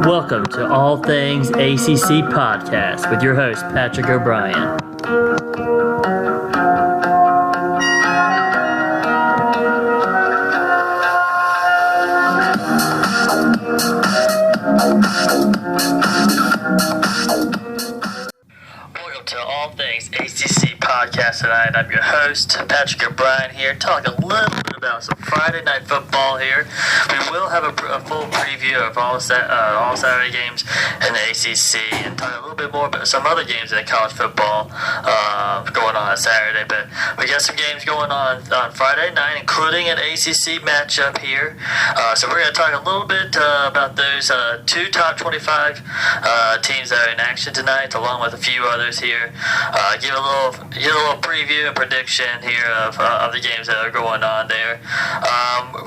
Welcome to All Things ACC podcast with your host, Patrick O'Brien. Welcome to All Things ACC podcast tonight. I'm your host, Patrick O'Brien here, talking a little bit about some Friday night football here. We will have a full preview of all Saturday games in the ACC and talk a little bit more about some other games in college football going on Saturday. But we got some games going on Friday night, including an ACC matchup here. So we're going to talk a little bit about those two top 25 teams that are in action tonight, along with a few others here. Give a little preview and prediction here of the games that are going on there.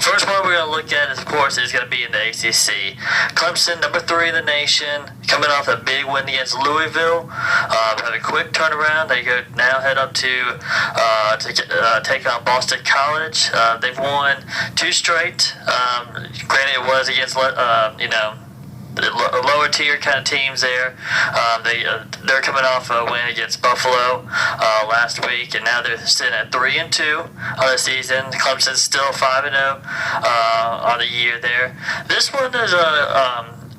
First one we're going to look at, of course, is going to be in the ACC. Clemson, number 3 in the nation, coming off a big win against Louisville. Had a quick turnaround. They now head up to take on Boston College. They've won 2 straight. Granted, it was against the lower tier kind of teams there. They're coming off a win against Buffalo last week, and now they're sitting at 3-2 on the season. Clemson's still 5-0 on the year there. This one is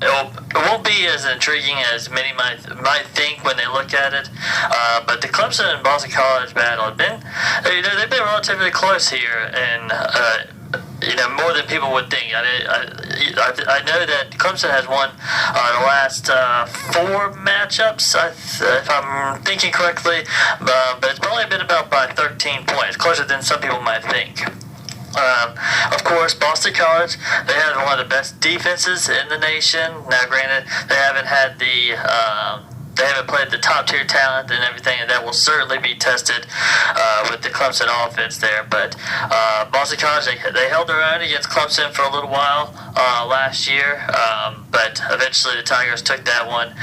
it won't be as intriguing as many might think when they look at it. But the Clemson and Boston College battle they've been relatively close here, and more than people would think. I know that Clemson has won the last 4 matchups, if I'm thinking correctly, but it's only been about by 13 points, closer than some people might think. Of course, Boston College, they have one of the best defenses in the nation. Now, granted, they haven't played the top tier talent and everything, and that will certainly be tested with the Clemson offense there. But Boston College, they held their own against Clemson for a little while last year, but eventually the Tigers took that one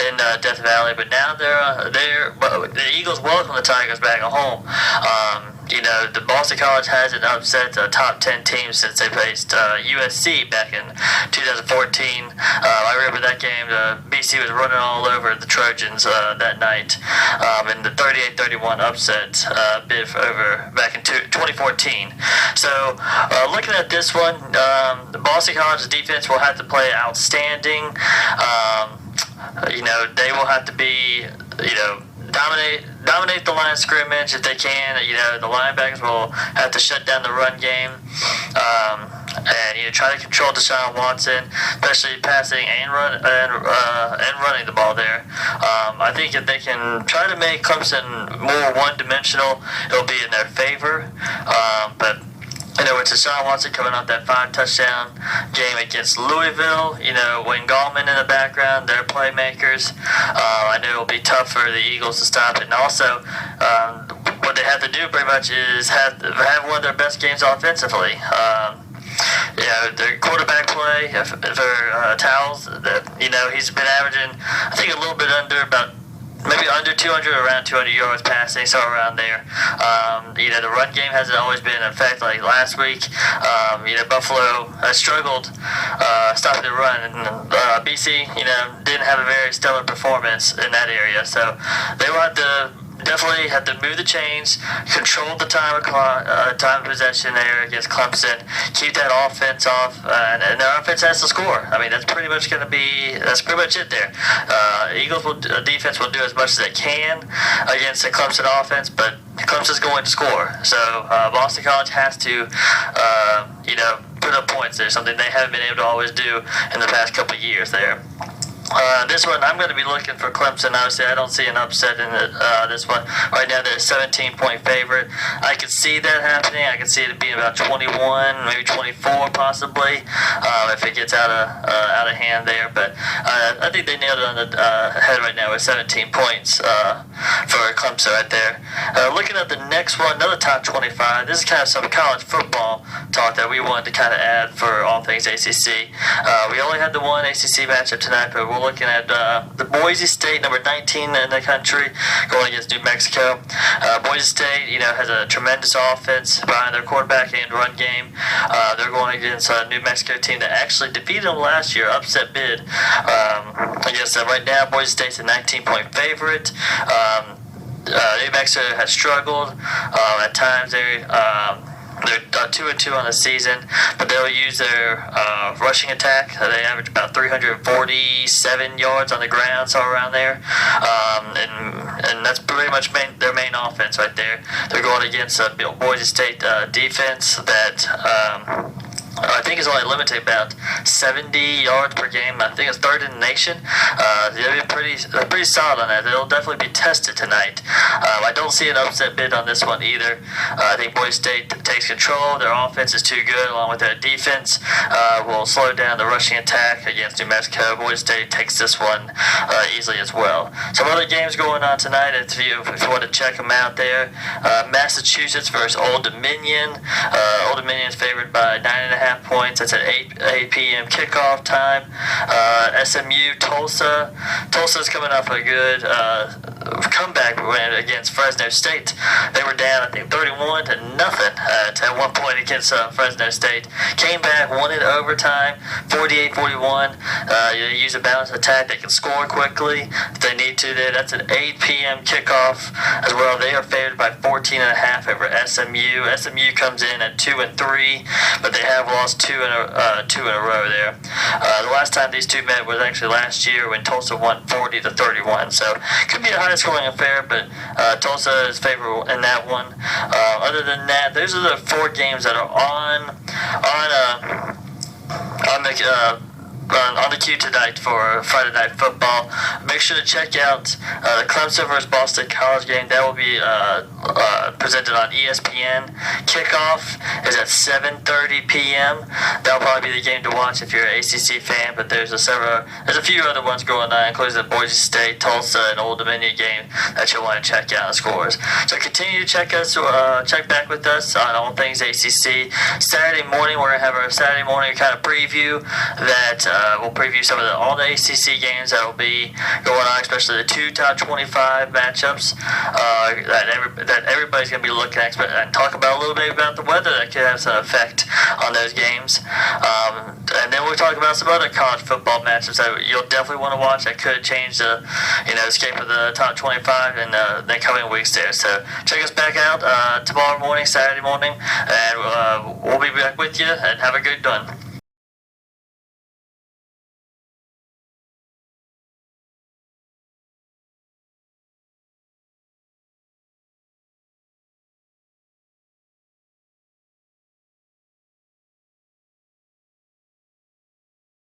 in Death Valley. But now the Eagles welcome the Tigers back at home. The Boston College hasn't upset a top 10 team since they faced USC back in 2014. I remember that game. BC was running all over the Trojans that night in the 38-31 upset bid over back in 2014. So looking at this one, the Boston College defense will have to play outstanding. They will have to be, dominate the line of scrimmage if they can. The linebackers will have to shut down the run game, and try to control Deshaun Watson, especially passing and running the ball there. I think if they can try to make Clemson more one-dimensional, it'll be in their favor. But with Deshaun Watson coming off that 5-touchdown game against Louisville, Wayne Gallman in the background, they're playmakers. I know it'll be tough for the Eagles to stop it. And also, what they have to do pretty much is have one of their best games offensively. Their quarterback play for Towles, he's been averaging, I think, a little bit maybe under 200, around 200 yards passing, so around there. The run game hasn't always been in effect. Like last week, Buffalo has struggled stopping the run, and BC, didn't have a very stellar performance in that area. So they will definitely have to move the chains, control the time of possession there against Clemson, keep that offense off, and their offense has to score. I mean, that's pretty much it there. Eagles defense will do as much as they can against the Clemson offense, but Clemson's going to score. So Boston College has to, put up points there, something they haven't been able to always do in the past couple of years there. This one, I'm going to be looking for Clemson. Obviously, I don't see an upset in this one. Right now, they're a 17-point favorite. I could see that happening. I could see it being about 21, maybe 24 possibly, if it gets out of hand there. But I think they nailed it on the head right now with 17 points for Clemson right there. Looking at the next one, another top 25. This is kind of some college football talk that we wanted to kind of add for All Things ACC. We only had the one ACC matchup tonight, but we're looking at the Boise State, number 19 in the country, going against New Mexico. Boise State, has a tremendous offense behind their quarterback and run game. They're going against a New Mexico team that actually defeated them last year, upset bid. I guess right now Boise State's a 19-point favorite. New Mexico has struggled at times. They're 2-2 on the season, but they'll use their rushing attack. They average about 347 yards on the ground, so around there, and that's pretty much their main offense right there. They're going against a Boise State defense that I think is only limited about 70 yards per game. I think it's third in the nation. They'll be pretty solid on that. They'll definitely be tested tonight. I don't see an upset bid on this one either. I think Boise State takes control. Their offense is too good, along with their defense. Will slow down the rushing attack against New Mexico. Boise State takes this one easily as well. Some other games going on tonight, if you want to check them out there. Massachusetts versus Old Dominion. Old Dominion is favored by 9.5 points. That's at 8 p.m. kickoff time. SMU, Tulsa. Tulsa's coming off a good comeback win against Fresno State. They were down, I think, 31-0 at one point against Fresno State. Came back, won in overtime, 48-41. You use a balanced attack. They can score quickly if they need to. That's an 8 p.m. kickoff as well. They are favored by 14.5 over SMU. SMU comes in at 2-3, but they have lost two in a row there. The last time these two met was actually last year when Tulsa won 40-31. So could be a high scoring affair, but Tulsa is favored in that one. Other than that, those are the 4 games that are on the queue tonight for Friday Night Football. Make sure to check out the Clemson versus Boston College game. That will be presented on ESPN. Kickoff is at 7:30 p.m. That'll probably be the game to watch if you're an ACC fan, but there's a few other ones going on, including the Boise State, Tulsa, and Old Dominion game that you'll want to check out the scores. So continue to check back with us on All Things ACC. Saturday morning, we're going to have our Saturday morning kind of preview that we'll preview some of all the ACC games that will be going on, especially the 2 top 25 matchups that everybody's going to be looking at, and talk about a little bit about the weather that could have some effect on those games. And then we'll talk about some other college football matchups that you'll definitely want to watch that could change the escape of the top 25 in the coming weeks there. So check us back out tomorrow morning, Saturday morning, and we'll be back with you, and have a good one.